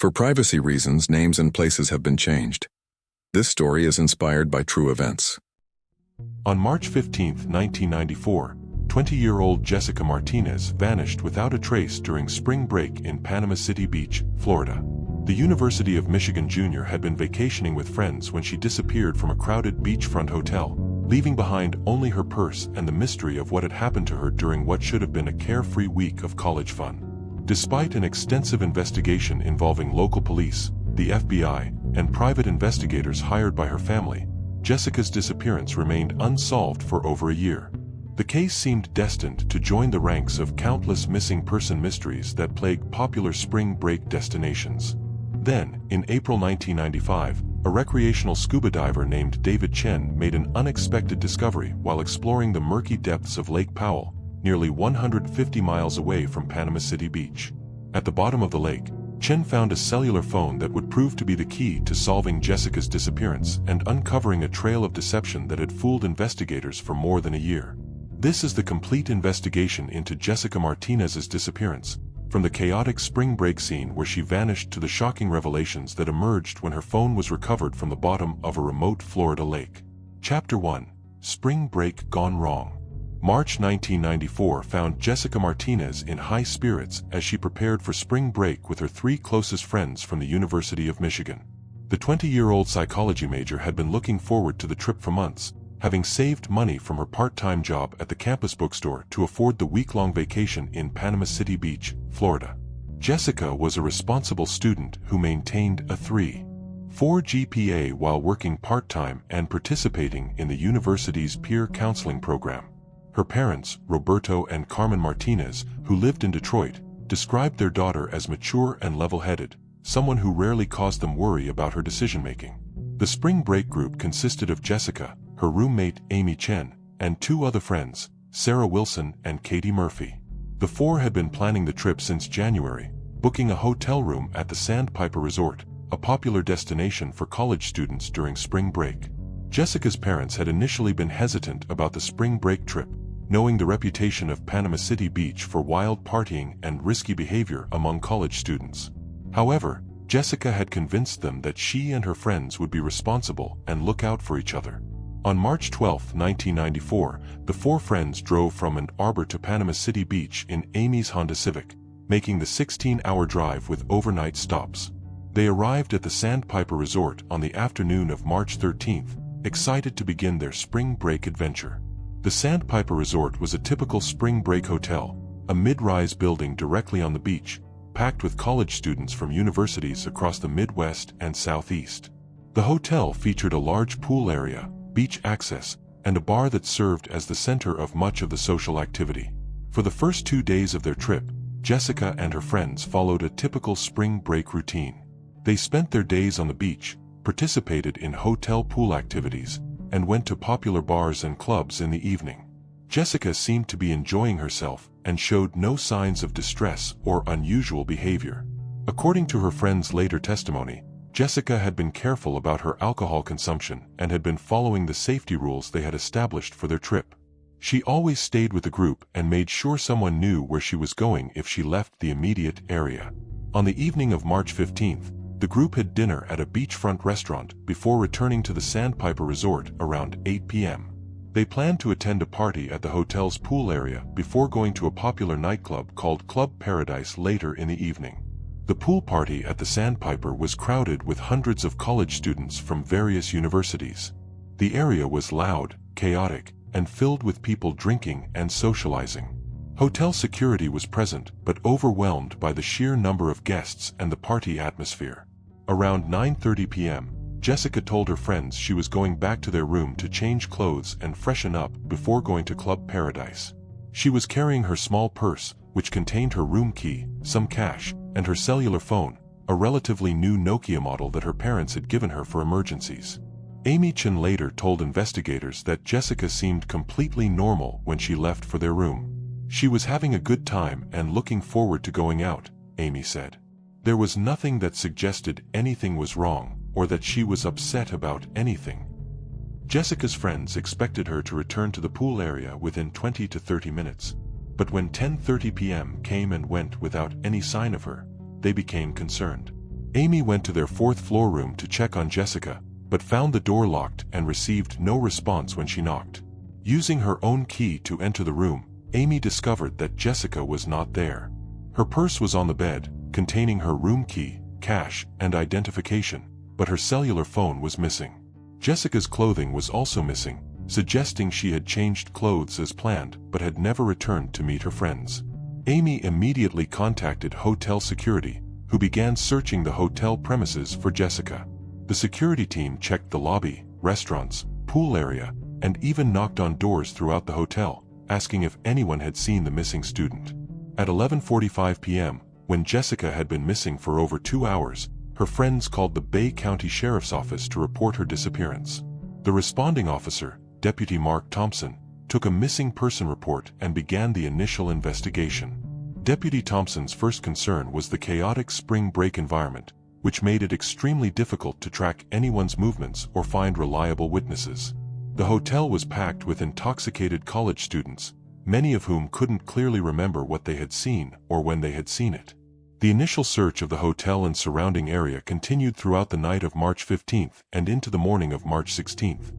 For privacy reasons, names and places have been changed. This story is inspired by true events. On March 15, 1994, 20-year-old Jessica Martinez vanished without a trace during spring break in Panama City Beach, Florida. The University of Michigan junior had been vacationing with friends when she disappeared from a crowded beachfront hotel, leaving behind only her purse and the mystery of what had happened to her during what should have been a carefree week of college fun. Despite an extensive investigation involving local police, the FBI, and private investigators hired by her family, Jessica's disappearance remained unsolved for over a year. The case seemed destined to join the ranks of countless missing person mysteries that plague popular spring break destinations. Then, in April 1995, a recreational scuba diver named David Chen made an unexpected discovery while exploring the murky depths of Lake Powell, nearly 150 miles away from Panama City Beach. At the bottom of the lake, Chen found a cellular phone that would prove to be the key to solving Jessica's disappearance and uncovering a trail of deception that had fooled investigators for more than a year. This is the complete investigation into Jessica Martinez's disappearance, from the chaotic spring break scene where she vanished to the shocking revelations that emerged when her phone was recovered from the bottom of a remote Florida lake. Chapter 1: Spring Break Gone Wrong. March 1994 found Jessica Martinez in high spirits as she prepared for spring break with her three closest friends from the University of Michigan. The 20-year-old psychology major had been looking forward to the trip for months, having saved money from her part-time job at the campus bookstore to afford the week-long vacation in Panama City Beach, Florida. Jessica was a responsible student who maintained a 3.4 GPA while working part-time and participating in the university's peer counseling program. Her parents, Roberto and Carmen Martinez, who lived in Detroit, described their daughter as mature and level-headed, someone who rarely caused them worry about her decision-making. The spring break group consisted of Jessica, her roommate Amy Chen, and two other friends, Sarah Wilson and Katie Murphy. The four had been planning the trip since January, booking a hotel room at the Sandpiper Resort, a popular destination for college students during spring break. Jessica's parents had initially been hesitant about the spring break trip, knowing the reputation of Panama City Beach for wild partying and risky behavior among college students. However, Jessica had convinced them that she and her friends would be responsible and look out for each other. On March 12, 1994, the four friends drove from Ann Arbor to Panama City Beach in Amy's Honda Civic, making the 16-hour drive with overnight stops. They arrived at the Sandpiper Resort on the afternoon of March 13th, excited to begin their spring break adventure. The Sandpiper Resort was a typical spring break hotel, a mid-rise building directly on the beach, packed with college students from universities across the Midwest and Southeast. The hotel featured a large pool area, beach access, and a bar that served as the center of much of the social activity. For the first 2 days of their trip, Jessica and her friends followed a typical spring break routine. They spent their days on the beach, participated in hotel pool activities, and went to popular bars and clubs in the evening. Jessica seemed to be enjoying herself and showed no signs of distress or unusual behavior. According to her friends' later testimony, Jessica had been careful about her alcohol consumption and had been following the safety rules they had established for their trip. She always stayed with the group and made sure someone knew where she was going if she left the immediate area. On the evening of March 15th, the group had dinner at a beachfront restaurant before returning to the Sandpiper Resort around 8 p.m. They planned to attend a party at the hotel's pool area before going to a popular nightclub called Club Paradise later in the evening. The pool party at the Sandpiper was crowded with hundreds of college students from various universities. The area was loud, chaotic, and filled with people drinking and socializing. Hotel security was present but overwhelmed by the sheer number of guests and the party atmosphere. Around 9:30 p.m., Jessica told her friends she was going back to their room to change clothes and freshen up before going to Club Paradise. She was carrying her small purse, which contained her room key, some cash, and her cellular phone, a relatively new Nokia model that her parents had given her for emergencies. Amy Chen later told investigators that Jessica seemed completely normal when she left for their room. She was having a good time and looking forward to going out, Amy said. There was nothing that suggested anything was wrong or that she was upset about anything. Jessica's friends expected her to return to the pool area within 20 to 30 minutes, but when 10:30 p.m. came and went without any sign of her, they became concerned. Amy went to their fourth-floor room to check on Jessica, but found the door locked and received no response when she knocked. Using her own key to enter the room, Amy discovered that Jessica was not there. Her purse was on the bed, containing her room key, cash, and identification, but her cellular phone was missing. Jessica's clothing was also missing, suggesting she had changed clothes as planned but had never returned to meet her friends. Amy immediately contacted hotel security, who began searching the hotel premises for Jessica. The security team checked the lobby, restaurants, pool area, and even knocked on doors throughout the hotel, asking if anyone had seen the missing student. At 11:45 p.m., when Jessica had been missing for over 2 hours, her friends called the Bay County Sheriff's Office to report her disappearance. The responding officer, Deputy Mark Thompson, took a missing person report and began the initial investigation. Deputy Thompson's first concern was the chaotic spring break environment, which made it extremely difficult to track anyone's movements or find reliable witnesses. The hotel was packed with intoxicated college students, many of whom couldn't clearly remember what they had seen or when they had seen it. The initial search of the hotel and surrounding area continued throughout the night of March 15th and into the morning of March 16th.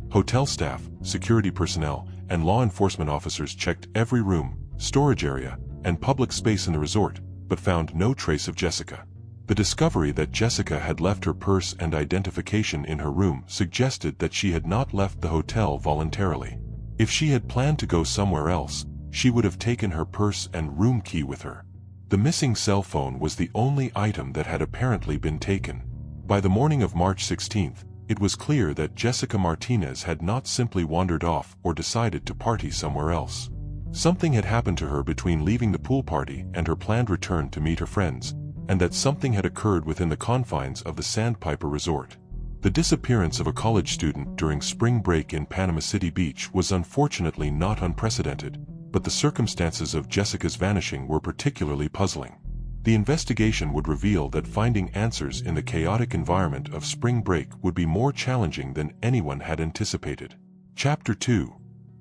Hotel staff, security personnel, and law enforcement officers checked every room, storage area, and public space in the resort, but found no trace of Jessica. The discovery that Jessica had left her purse and identification in her room suggested that she had not left the hotel voluntarily. If she had planned to go somewhere else, she would have taken her purse and room key with her. The missing cell phone was the only item that had apparently been taken. By the morning of March 16th, it was clear that Jessica Martinez had not simply wandered off or decided to party somewhere else. Something had happened to her between leaving the pool party and her planned return to meet her friends, and that something had occurred within the confines of the Sandpiper Resort. The disappearance of a college student during spring break in Panama City Beach was unfortunately not unprecedented, but the circumstances of Jessica's vanishing were particularly puzzling. The investigation would reveal that finding answers in the chaotic environment of spring break would be more challenging than anyone had anticipated. Chapter 2.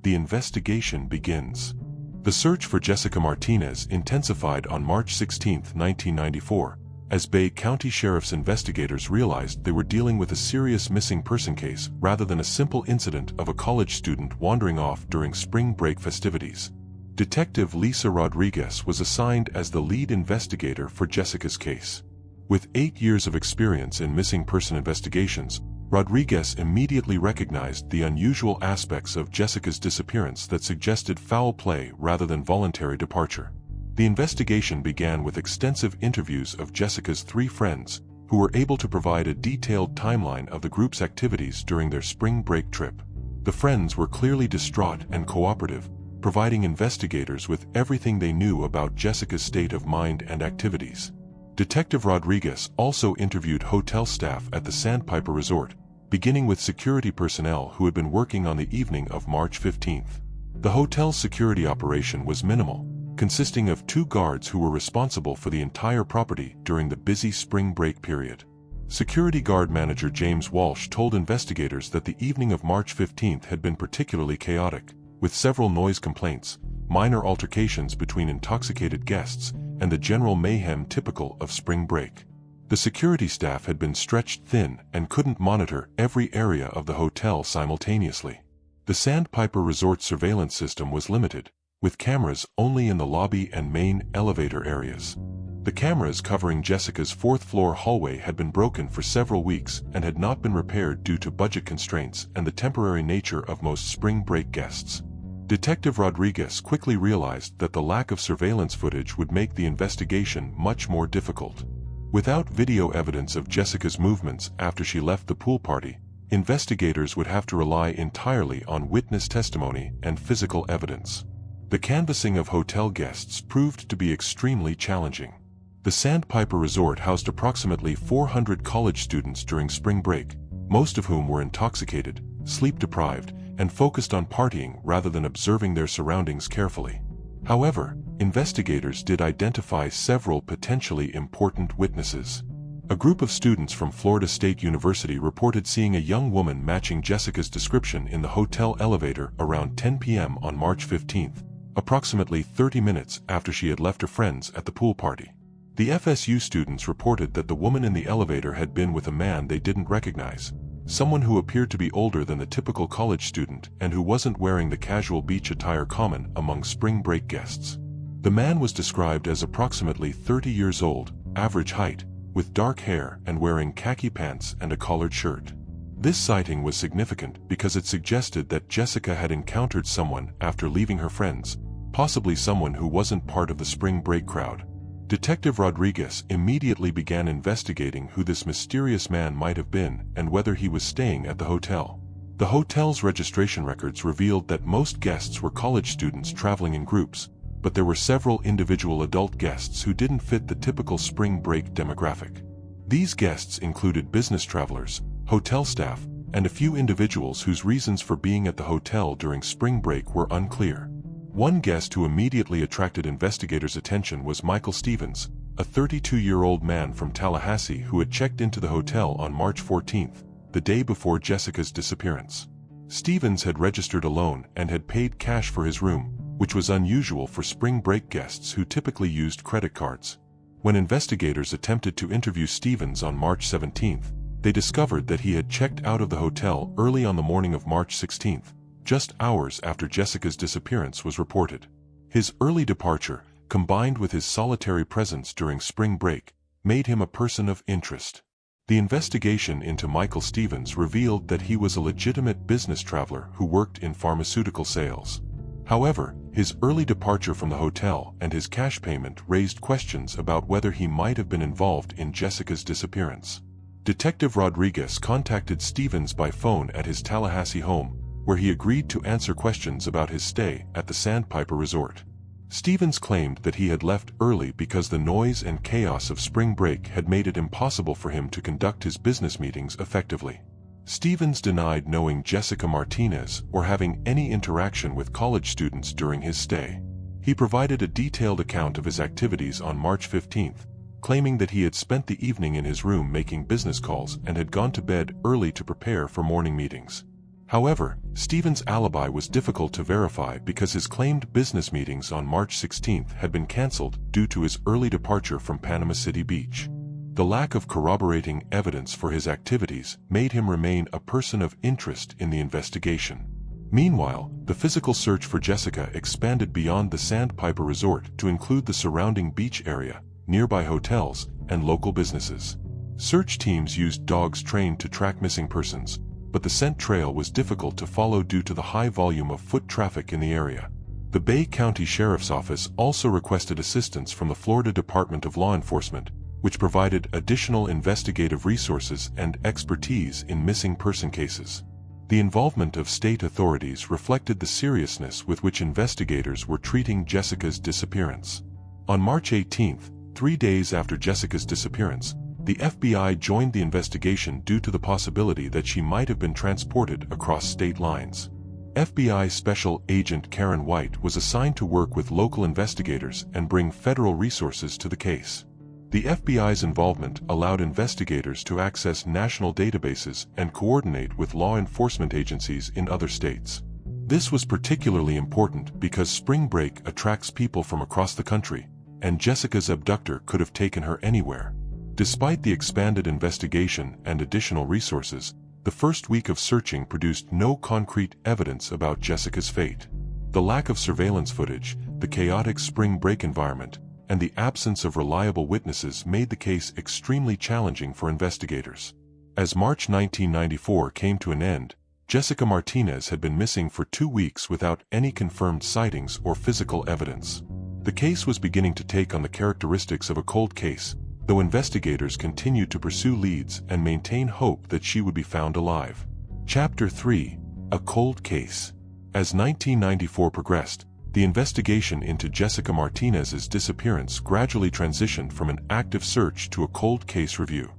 The investigation begins. The search for Jessica Martinez intensified on March 16, 1994, as Bay County Sheriff's investigators realized they were dealing with a serious missing person case rather than a simple incident of a college student wandering off during spring break festivities. Detective Lisa Rodriguez was assigned as the lead investigator for Jessica's case. With 8 years of experience in missing person investigations, Rodriguez immediately recognized the unusual aspects of Jessica's disappearance that suggested foul play rather than voluntary departure. The investigation began with extensive interviews of Jessica's 3 friends, who were able to provide a detailed timeline of the group's activities during their spring break trip. The friends were clearly distraught and cooperative, providing investigators with everything they knew about Jessica's state of mind and activities. Detective Rodriguez also interviewed hotel staff at the Sandpiper Resort, beginning with security personnel who had been working on the evening of March 15th. The hotel's security operation was minimal, consisting of 2 guards who were responsible for the entire property during the busy spring break period. Security guard manager James Walsh told investigators that the evening of March 15th had been particularly chaotic, with several noise complaints, minor altercations between intoxicated guests, and the general mayhem typical of spring break. The security staff had been stretched thin and couldn't monitor every area of the hotel simultaneously. The Sandpiper Resort surveillance system was limited, with cameras only in the lobby and main elevator areas. The cameras covering Jessica's 4th-floor hallway had been broken for several weeks and had not been repaired due to budget constraints and the temporary nature of most spring break guests. Detective Rodriguez quickly realized that the lack of surveillance footage would make the investigation much more difficult. Without video evidence of Jessica's movements after she left the pool party, investigators would have to rely entirely on witness testimony and physical evidence. The canvassing of hotel guests proved to be extremely challenging. The Sandpiper Resort housed approximately 400 college students during spring break, most of whom were intoxicated, sleep-deprived, and focused on partying rather than observing their surroundings carefully. However, investigators did identify several potentially important witnesses. A group of students from Florida State University reported seeing a young woman matching Jessica's description in the hotel elevator around 10 p.m. on March 15th, approximately 30 minutes after she had left her friends at the pool party. The FSU students reported that the woman in the elevator had been with a man they didn't recognize, someone who appeared to be older than the typical college student and who wasn't wearing the casual beach attire common among spring break guests. The man was described as approximately 30 years old, average height, with dark hair and wearing khaki pants and a collared shirt. This sighting was significant because it suggested that Jessica had encountered someone after leaving her friends, possibly someone who wasn't part of the spring break crowd. Detective Rodriguez immediately began investigating who this mysterious man might have been and whether he was staying at the hotel. The hotel's registration records revealed that most guests were college students traveling in groups, but there were several individual adult guests who didn't fit the typical spring break demographic. These guests included business travelers, hotel staff, and a few individuals whose reasons for being at the hotel during spring break were unclear. One guest who immediately attracted investigators' attention was Michael Stevens, a 32-year-old man from Tallahassee who had checked into the hotel on March 14th, the day before Jessica's disappearance. Stevens had registered alone and had paid cash for his room, which was unusual for spring break guests who typically used credit cards. When investigators attempted to interview Stevens on March 17th, they discovered that he had checked out of the hotel early on the morning of March 16th, just hours after Jessica's disappearance was reported. His early departure, combined with his solitary presence during spring break, made him a person of interest. The investigation into Michael Stevens revealed that he was a legitimate business traveler who worked in pharmaceutical sales. However, his early departure from the hotel and his cash payment raised questions about whether he might have been involved in Jessica's disappearance. Detective Rodriguez contacted Stevens by phone at his Tallahassee home, where he agreed to answer questions about his stay at the Sandpiper Resort. Stevens claimed that he had left early because the noise and chaos of spring break had made it impossible for him to conduct his business meetings effectively. Stevens denied knowing Jessica Martinez or having any interaction with college students during his stay. He provided a detailed account of his activities on March 15th, claiming that he had spent the evening in his room making business calls and had gone to bed early to prepare for morning meetings. However, Stevens' alibi was difficult to verify because his claimed business meetings on March 16th had been canceled due to his early departure from Panama City Beach. The lack of corroborating evidence for his activities made him remain a person of interest in the investigation. Meanwhile, the physical search for Jessica expanded beyond the Sandpiper Resort to include the surrounding beach area, nearby hotels, and local businesses. Search teams used dogs trained to track missing persons, but the scent trail was difficult to follow due to the high volume of foot traffic in the area. The Bay County Sheriff's Office also requested assistance from the Florida Department of Law Enforcement, which provided additional investigative resources and expertise in missing person cases. The involvement of state authorities reflected the seriousness with which investigators were treating Jessica's disappearance. On March 18th, 3 days after Jessica's disappearance, the FBI joined the investigation due to the possibility that she might have been transported across state lines. FBI Special Agent Karen White was assigned to work with local investigators and bring federal resources to the case. The FBI's involvement allowed investigators to access national databases and coordinate with law enforcement agencies in other states. This was particularly important because spring break attracts people from across the country, and Jessica's abductor could have taken her anywhere. Despite the expanded investigation and additional resources, the first week of searching produced no concrete evidence about Jessica's fate. The lack of surveillance footage, the chaotic spring break environment, and the absence of reliable witnesses made the case extremely challenging for investigators. As March 1994 came to an end, Jessica Martinez had been missing for 2 weeks without any confirmed sightings or physical evidence. The case was beginning to take on the characteristics of a cold case, though investigators continued to pursue leads and maintain hope that she would be found alive. Chapter 3: A Cold Case. As 1994 progressed, the investigation into Jessica Martinez's disappearance gradually transitioned from an active search to a cold case review.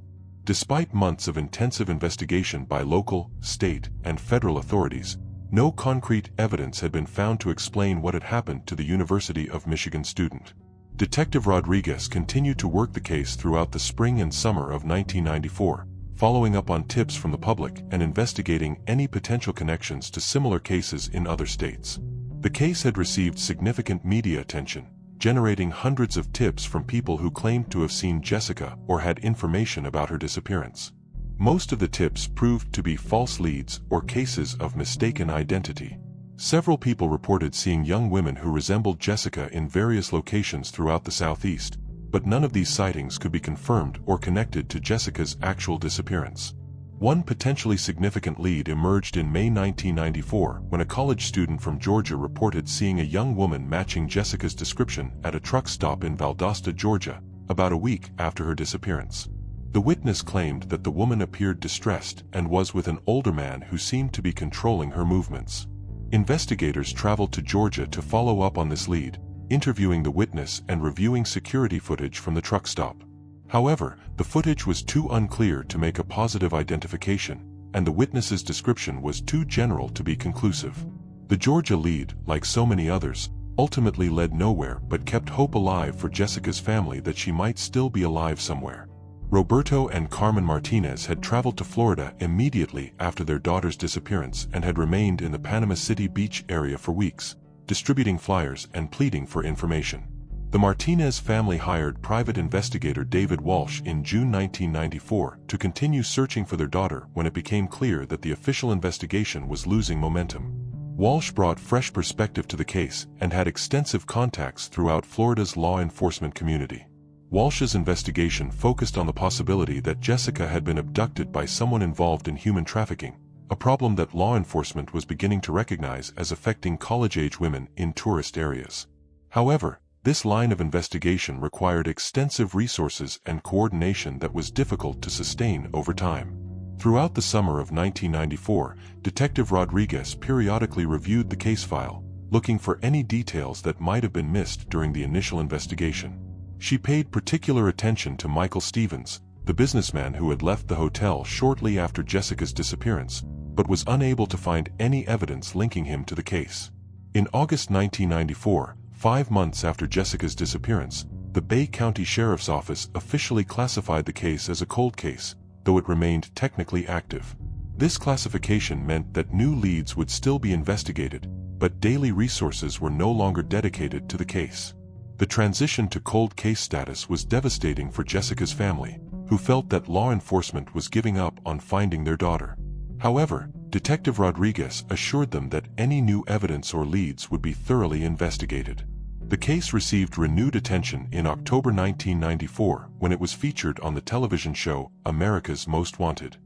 Despite months of intensive investigation by local, state, and federal authorities, no concrete evidence had been found to explain what had happened to the University of Michigan student. Detective Rodriguez continued to work the case throughout the spring and summer of 1994, following up on tips from the public and investigating any potential connections to similar cases in other states. The case had received significant media attention, generating hundreds of tips from people who claimed to have seen Jessica or had information about her disappearance. Most of the tips proved to be false leads or cases of mistaken identity. Several people reported seeing young women who resembled Jessica in various locations throughout the Southeast, but none of these sightings could be confirmed or connected to Jessica's actual disappearance. One potentially significant lead emerged in May 1994 when a college student from Georgia reported seeing a young woman matching Jessica's description at a truck stop in Valdosta, Georgia, about a week after her disappearance. The witness claimed that the woman appeared distressed and was with an older man who seemed to be controlling her movements. Investigators traveled to Georgia to follow up on this lead, interviewing the witness and reviewing security footage from the truck stop. However, the footage was too unclear to make a positive identification, and the witness's description was too general to be conclusive. The Georgia lead, like so many others, ultimately led nowhere but kept hope alive for Jessica's family that she might still be alive somewhere. Roberto and Carmen Martinez had traveled to Florida immediately after their daughter's disappearance and had remained in the Panama City Beach area for weeks, distributing flyers and pleading for information. The Martinez family hired private investigator David Walsh in June 1994 to continue searching for their daughter when it became clear that the official investigation was losing momentum. Walsh brought fresh perspective to the case and had extensive contacts throughout Florida's law enforcement community. Walsh's investigation focused on the possibility that Jessica had been abducted by someone involved in human trafficking, a problem that law enforcement was beginning to recognize as affecting college-age women in tourist areas. However, this line of investigation required extensive resources and coordination that was difficult to sustain over time. Throughout the summer of 1994, Detective Rodriguez periodically reviewed the case file, looking for any details that might have been missed during the initial investigation. She paid particular attention to Michael Stevens, the businessman who had left the hotel shortly after Jessica's disappearance, but was unable to find any evidence linking him to the case. In August 1994, 5 months after Jessica's disappearance, the Bay County Sheriff's Office officially classified the case as a cold case, though it remained technically active. This classification meant that new leads would still be investigated, but daily resources were no longer dedicated to the case. The transition to cold case status was devastating for Jessica's family, who felt that law enforcement was giving up on finding their daughter. However, Detective Rodriguez assured them that any new evidence or leads would be thoroughly investigated. The case received renewed attention in October 1994 when it was featured on the television show America's Most Wanted.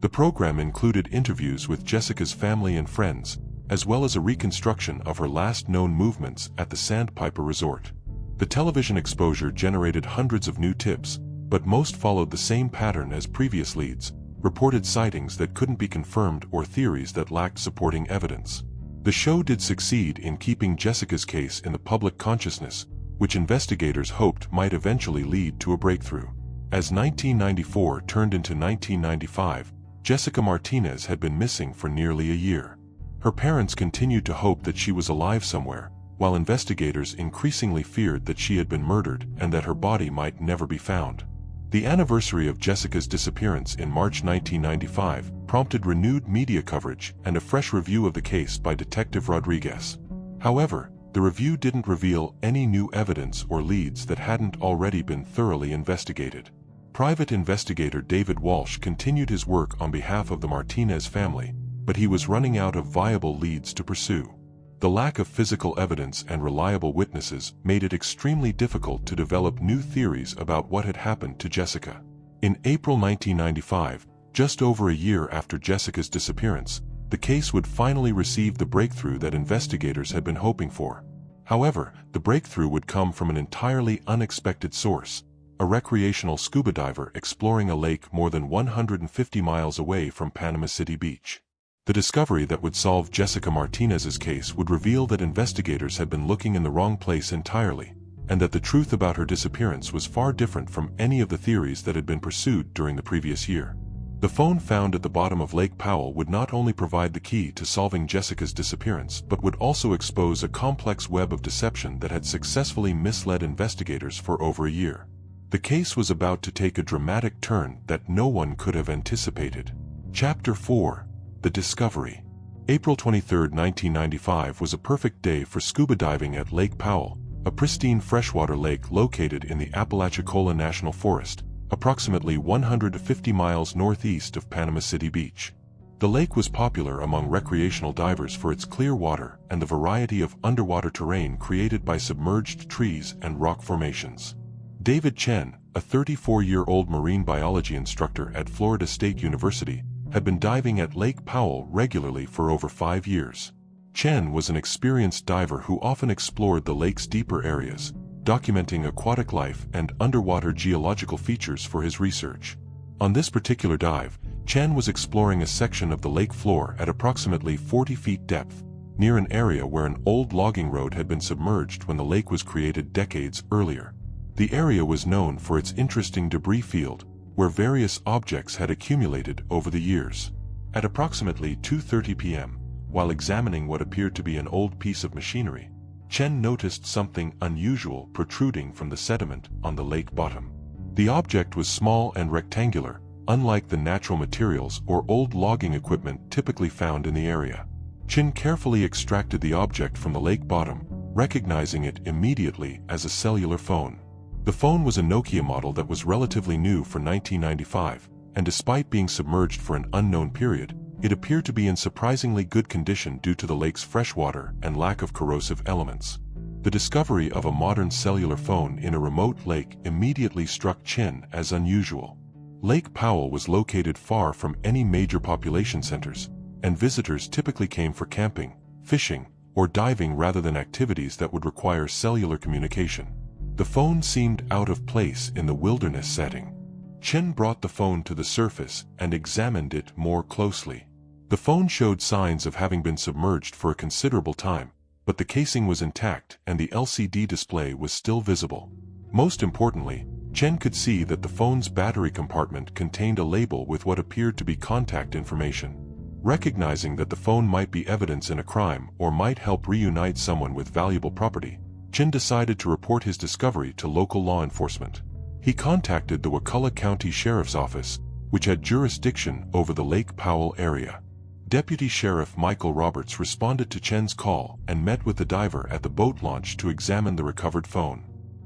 The program included interviews with Jessica's family and friends, as well as a reconstruction of her last known movements at the Sandpiper Resort. The television exposure generated hundreds of new tips, but most followed the same pattern as previous leads, reported sightings that couldn't be confirmed or theories that lacked supporting evidence. The show did succeed in keeping Jessica's case in the public consciousness, which investigators hoped might eventually lead to a breakthrough. As 1994 turned into 1995, Jessica Martinez had been missing for nearly a year. Her parents continued to hope that she was alive somewhere, while investigators increasingly feared that she had been murdered and that her body might never be found. The anniversary of Jessica's disappearance in March 1995 prompted renewed media coverage and a fresh review of the case by Detective Rodriguez. However, the review didn't reveal any new evidence or leads that hadn't already been thoroughly investigated. Private investigator David Walsh continued his work on behalf of the Martinez family, but he was running out of viable leads to pursue. The lack of physical evidence and reliable witnesses made it extremely difficult to develop new theories about what had happened to Jessica. In April 1995, just over a year after Jessica's disappearance, the case would finally receive the breakthrough that investigators had been hoping for. However, the breakthrough would come from an entirely unexpected source: a recreational scuba diver exploring a lake more than 150 miles away from Panama City Beach. The discovery that would solve Jessica Martinez's case would reveal that investigators had been looking in the wrong place entirely, and that the truth about her disappearance was far different from any of the theories that had been pursued during the previous year. The phone found at the bottom of Lake Powell would not only provide the key to solving Jessica's disappearance but would also expose a complex web of deception that had successfully misled investigators for over a year. The case was about to take a dramatic turn that no one could have anticipated. Chapter 4: The Discovery. April 23, 1995 was a perfect day for scuba diving at Lake Powell, a pristine freshwater lake located in the Apalachicola National Forest, approximately 150 miles northeast of Panama City Beach. The lake was popular among recreational divers for its clear water and the variety of underwater terrain created by submerged trees and rock formations. David Chen, a 34-year-old marine biology instructor at Florida State University, had been diving at Lake Powell regularly for over 5 years. Chen was an experienced diver who often explored the lake's deeper areas, documenting aquatic life and underwater geological features for his research. On this particular dive, Chen was exploring a section of the lake floor at approximately 40 feet depth, near an area where an old logging road had been submerged when the lake was created decades earlier. The area was known for its interesting debris field, where various objects had accumulated over the years. At approximately 2:30 p.m., while examining what appeared to be an old piece of machinery, Chen noticed something unusual protruding from the sediment on the lake bottom. The object was small and rectangular, unlike the natural materials or old logging equipment typically found in the area. Chen carefully extracted the object from the lake bottom, recognizing it immediately as a cellular phone. The phone was a Nokia model that was relatively new for 1995, and despite being submerged for an unknown period, it appeared to be in surprisingly good condition due to the lake's freshwater and lack of corrosive elements. The discovery of a modern cellular phone in a remote lake immediately struck Chen as unusual. Lake Powell was located far from any major population centers, and visitors typically came for camping, fishing, or diving rather than activities that would require cellular communication. The phone seemed out of place in the wilderness setting. Chen brought the phone to the surface and examined it more closely. The phone showed signs of having been submerged for a considerable time, but the casing was intact and the LCD display was still visible. Most importantly, Chen could see that the phone's battery compartment contained a label with what appeared to be contact information. Recognizing that the phone might be evidence in a crime or might help reunite someone with valuable property, Chen decided to report his discovery to local law enforcement. He contacted the Wakulla County Sheriff's Office, which had jurisdiction over the Lake Powell area. Deputy Sheriff Michael Roberts responded to Chen's call and met with the diver at the boat launch to examine the recovered phone.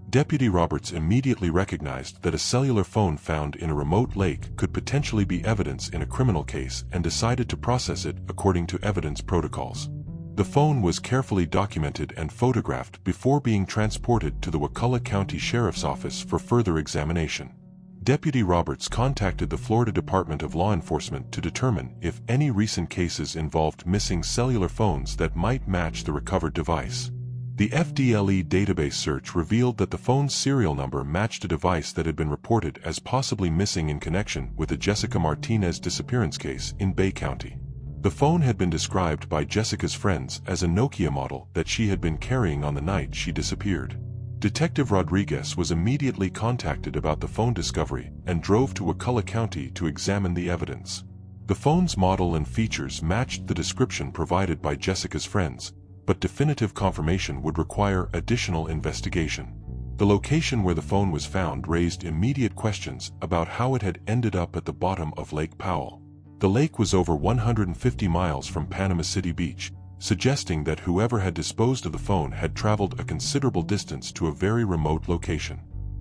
Deputy Roberts immediately recognized that a cellular phone found in a remote lake could potentially be evidence in a criminal case and decided to process it according to evidence protocols. The phone was carefully documented and photographed before being transported to the Wakulla County Sheriff's Office for further examination. Deputy Roberts contacted the Florida Department of Law Enforcement to determine if any recent cases involved missing cellular phones that might match the recovered device. The FDLE database search revealed that the phone's serial number matched a device that had been reported as possibly missing in connection with the Jessica Martinez disappearance case in Bay County. The phone had been described by Jessica's friends as a Nokia model that she had been carrying on the night she disappeared. Detective Rodriguez was immediately contacted about the phone discovery and drove to Wakulla County to examine the evidence. The phone's model and features matched the description provided by Jessica's friends, but definitive confirmation would require additional investigation. The location where the phone was found raised immediate questions about how it had ended up at the bottom of Lake Powell. The lake was over 150 miles from Panama City Beach, suggesting that whoever had disposed of the phone had traveled a considerable distance to a very remote location.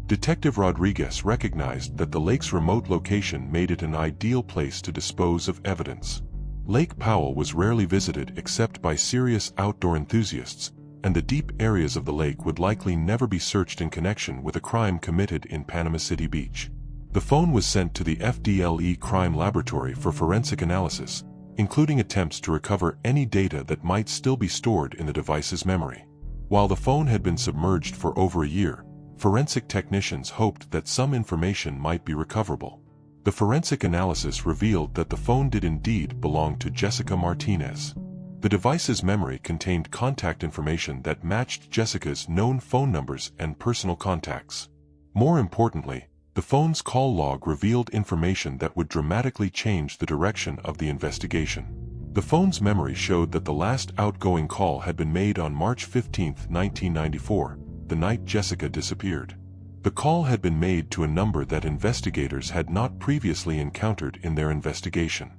Detective Rodriguez recognized that the lake's remote location made it an ideal place to dispose of evidence. Lake Powell was rarely visited except by serious outdoor enthusiasts, and the deep areas of the lake would likely never be searched in connection with a crime committed in Panama City Beach. The phone was sent to the FDLE Crime Laboratory for forensic analysis, including attempts to recover any data that might still be stored in the device's memory. While the phone had been submerged for over a year, forensic technicians hoped that some information might be recoverable. The forensic analysis revealed that the phone did indeed belong to Jessica Martinez. The device's memory contained contact information that matched Jessica's known phone numbers and personal contacts. More importantly, the phone's call log revealed information that would dramatically change the direction of the investigation. The phone's memory showed that the last outgoing call had been made on March 15, 1994, the night Jessica disappeared. The call had been made to a number that investigators had not previously encountered in their investigation.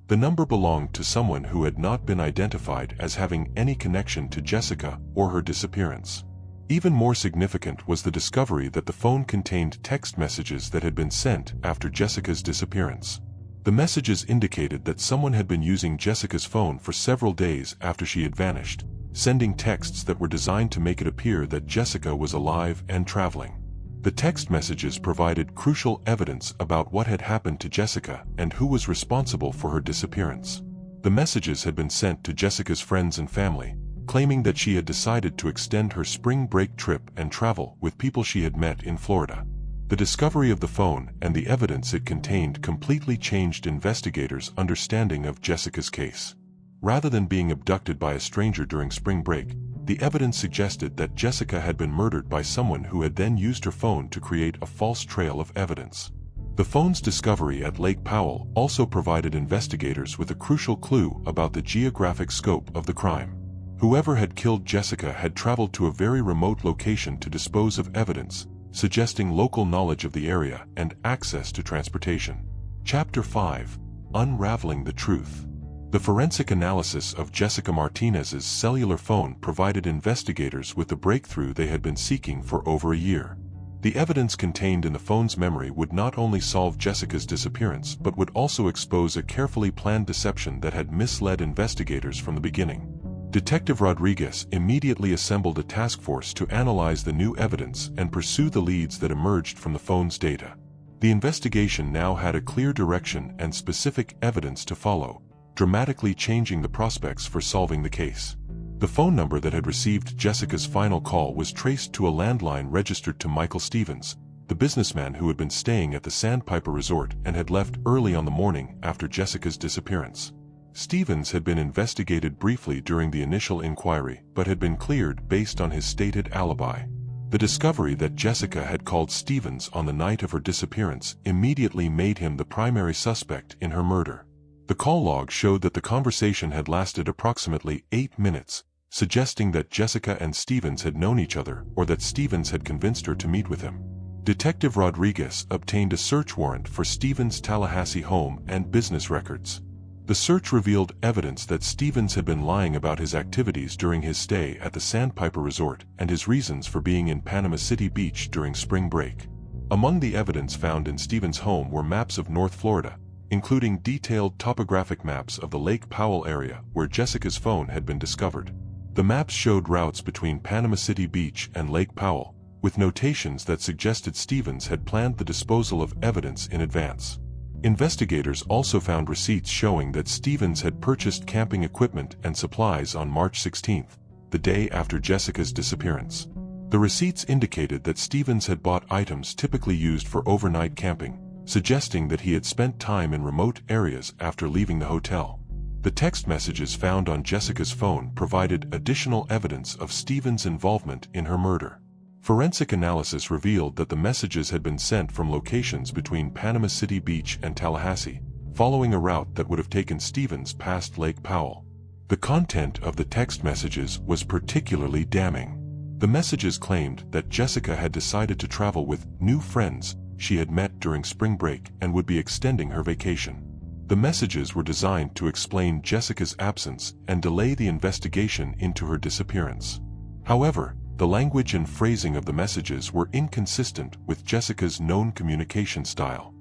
The number belonged to someone who had not been identified as having any connection to Jessica or her disappearance. Even more significant was the discovery that the phone contained text messages that had been sent after Jessica's disappearance. The messages indicated that someone had been using Jessica's phone for several days after she had vanished, sending texts that were designed to make it appear that Jessica was alive and traveling. The text messages provided crucial evidence about what had happened to Jessica and who was responsible for her disappearance. The messages had been sent to Jessica's friends and family, claiming that she had decided to extend her spring break trip and travel with people she had met in Florida. The discovery of the phone and the evidence it contained completely changed investigators' understanding of Jessica's case. Rather than being abducted by a stranger during spring break, the evidence suggested that Jessica had been murdered by someone who had then used her phone to create a false trail of evidence. The phone's discovery at Lake Powell also provided investigators with a crucial clue about the geographic scope of the crime. Whoever had killed Jessica had traveled to a very remote location to dispose of evidence, suggesting local knowledge of the area and access to transportation. Chapter 5: Unraveling the Truth. The forensic analysis of Jessica Martinez's cellular phone provided investigators with the breakthrough they had been seeking for over a year. The evidence contained in the phone's memory would not only solve Jessica's disappearance but would also expose a carefully planned deception that had misled investigators from the beginning. Detective Rodriguez immediately assembled a task force to analyze the new evidence and pursue the leads that emerged from the phone's data. The investigation now had a clear direction and specific evidence to follow, dramatically changing the prospects for solving the case. The phone number that had received Jessica's final call was traced to a landline registered to Michael Stevens, the businessman who had been staying at the Sandpiper Resort and had left early on the morning after Jessica's disappearance. Stevens had been investigated briefly during the initial inquiry but had been cleared based on his stated alibi. The discovery that Jessica had called Stevens on the night of her disappearance immediately made him the primary suspect in her murder. The call log showed that the conversation had lasted approximately 8 minutes, suggesting that Jessica and Stevens had known each other or that Stevens had convinced her to meet with him. Detective Rodriguez obtained a search warrant for Stevens' Tallahassee home and business records. The search revealed evidence that Stevens had been lying about his activities during his stay at the Sandpiper Resort and his reasons for being in Panama City Beach during spring break. Among the evidence found in Stevens' home were maps of North Florida, including detailed topographic maps of the Lake Powell area where Jessica's phone had been discovered. The maps showed routes between Panama City Beach and Lake Powell, with notations that suggested Stevens had planned the disposal of evidence in advance. Investigators also found receipts showing that Stevens had purchased camping equipment and supplies on March 16, the day after Jessica's disappearance. The receipts indicated that Stevens had bought items typically used for overnight camping, suggesting that he had spent time in remote areas after leaving the hotel. The text messages found on Jessica's phone provided additional evidence of Stevens' involvement in her murder. Forensic analysis revealed that the messages had been sent from locations between Panama City Beach and Tallahassee, following a route that would have taken Stevens past Lake Powell. The content of the text messages was particularly damning. The messages claimed that Jessica had decided to travel with new friends she had met during spring break and would be extending her vacation. The messages were designed to explain Jessica's absence and delay the investigation into her disappearance. However, the language and phrasing of the messages were inconsistent with Jessica's known communication style.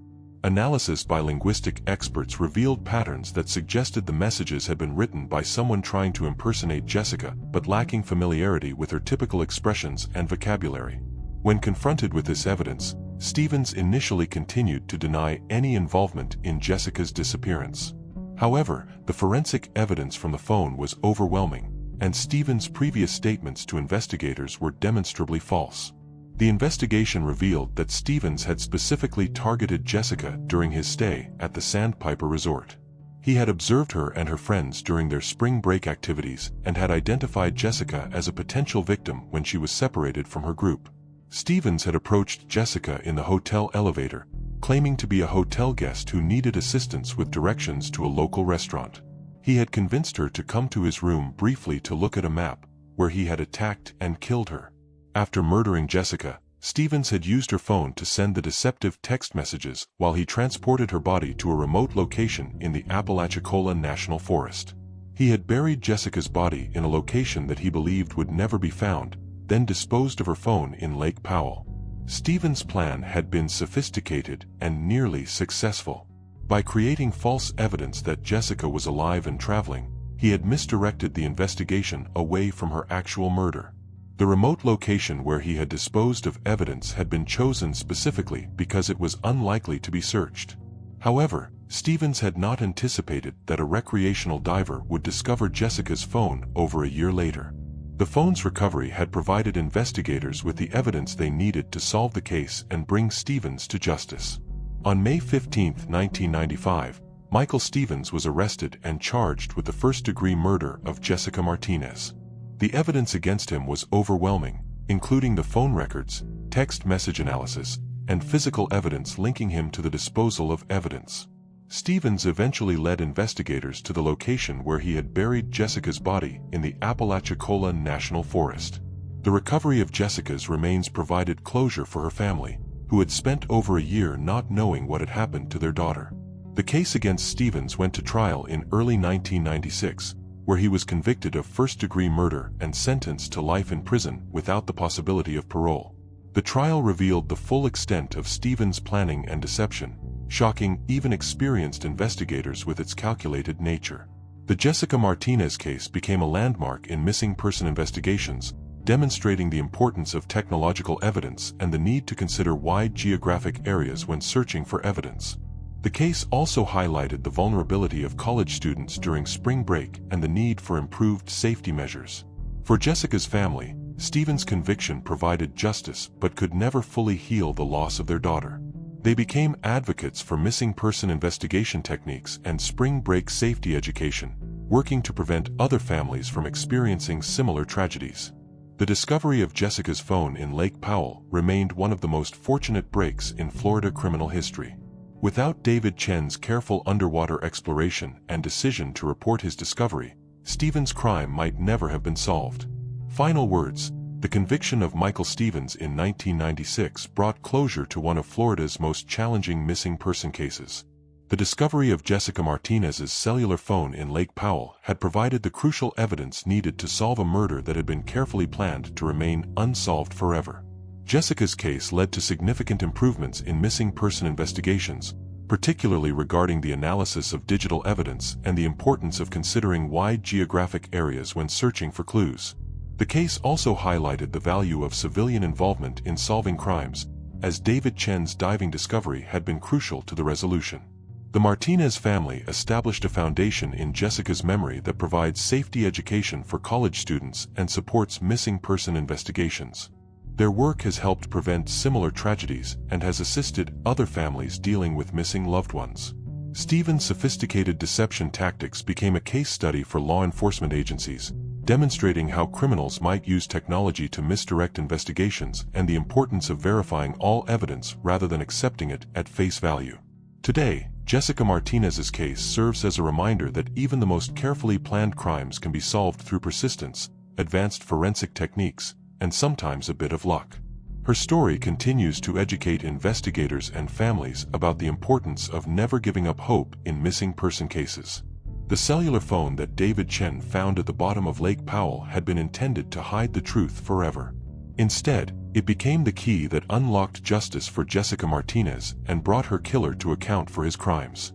Analysis by linguistic experts revealed patterns that suggested the messages had been written by someone trying to impersonate Jessica but lacking familiarity with her typical expressions and vocabulary. When confronted with this evidence, Stevens initially continued to deny any involvement in Jessica's disappearance. However, the forensic evidence from the phone was overwhelming, and Stevens' previous statements to investigators were demonstrably false. The investigation revealed that Stevens had specifically targeted Jessica during his stay at the Sandpiper Resort. He had observed her and her friends during their spring break activities and had identified Jessica as a potential victim when she was separated from her group. Stevens had approached Jessica in the hotel elevator, claiming to be a hotel guest who needed assistance with directions to a local restaurant. He had convinced her to come to his room briefly to look at a map, where he had attacked and killed her. After murdering Jessica, Stevens had used her phone to send the deceptive text messages while he transported her body to a remote location in the Apalachicola National Forest. He had buried Jessica's body in a location that he believed would never be found, then disposed of her phone in Lake Powell. Stevens' plan had been sophisticated and nearly successful. By creating false evidence that Jessica was alive and traveling, he had misdirected the investigation away from her actual murder. The remote location where he had disposed of evidence had been chosen specifically because it was unlikely to be searched. However, Stevens had not anticipated that a recreational diver would discover Jessica's phone over a year later. The phone's recovery had provided investigators with the evidence they needed to solve the case and bring Stevens to justice. On May 15, 1995, Michael Stevens was arrested and charged with the first-degree murder of Jessica Martinez. The evidence against him was overwhelming, including the phone records, text message analysis, and physical evidence linking him to the disposal of evidence. Stevens eventually led investigators to the location where he had buried Jessica's body in the Apalachicola National Forest. The recovery of Jessica's remains provided closure for her family, who had spent over a year not knowing what had happened to their daughter. The case against Stevens went to trial in early 1996, where he was convicted of first-degree murder and sentenced to life in prison without the possibility of parole. The trial revealed the full extent of Stevens' planning and deception, shocking even experienced investigators with its calculated nature. The Jessica Martinez case became a landmark in missing person investigations, demonstrating the importance of technological evidence and the need to consider wide geographic areas when searching for evidence. The case also highlighted the vulnerability of college students during spring break and the need for improved safety measures. For Jessica's family, Stevens' conviction provided justice but could never fully heal the loss of their daughter. They became advocates for missing person investigation techniques and spring break safety education, working to prevent other families from experiencing similar tragedies. The discovery of Jessica's phone in Lake Powell remained one of the most fortunate breaks in Florida criminal history. Without David Chen's careful underwater exploration and decision to report his discovery, Stevens' crime might never have been solved. Final words: the conviction of Michael Stevens in 1996 brought closure to one of Florida's most challenging missing person cases. The discovery of Jessica Martinez's cellular phone in Lake Powell had provided the crucial evidence needed to solve a murder that had been carefully planned to remain unsolved forever. Jessica's case led to significant improvements in missing person investigations, particularly regarding the analysis of digital evidence and the importance of considering wide geographic areas when searching for clues. The case also highlighted the value of civilian involvement in solving crimes, as David Chen's diving discovery had been crucial to the resolution. The Martinez family established a foundation in Jessica's memory that provides safety education for college students and supports missing person investigations. Their work has helped prevent similar tragedies and has assisted other families dealing with missing loved ones. Stevens' sophisticated deception tactics became a case study for law enforcement agencies, demonstrating how criminals might use technology to misdirect investigations and the importance of verifying all evidence rather than accepting it at face value. Today, Jessica Martinez's case serves as a reminder that even the most carefully planned crimes can be solved through persistence, advanced forensic techniques, and sometimes a bit of luck. Her story continues to educate investigators and families about the importance of never giving up hope in missing person cases. The cellular phone that David Chen found at the bottom of Lake Powell had been intended to hide the truth forever. Instead, it became the key that unlocked justice for Jessica Martinez and brought her killer to account for his crimes.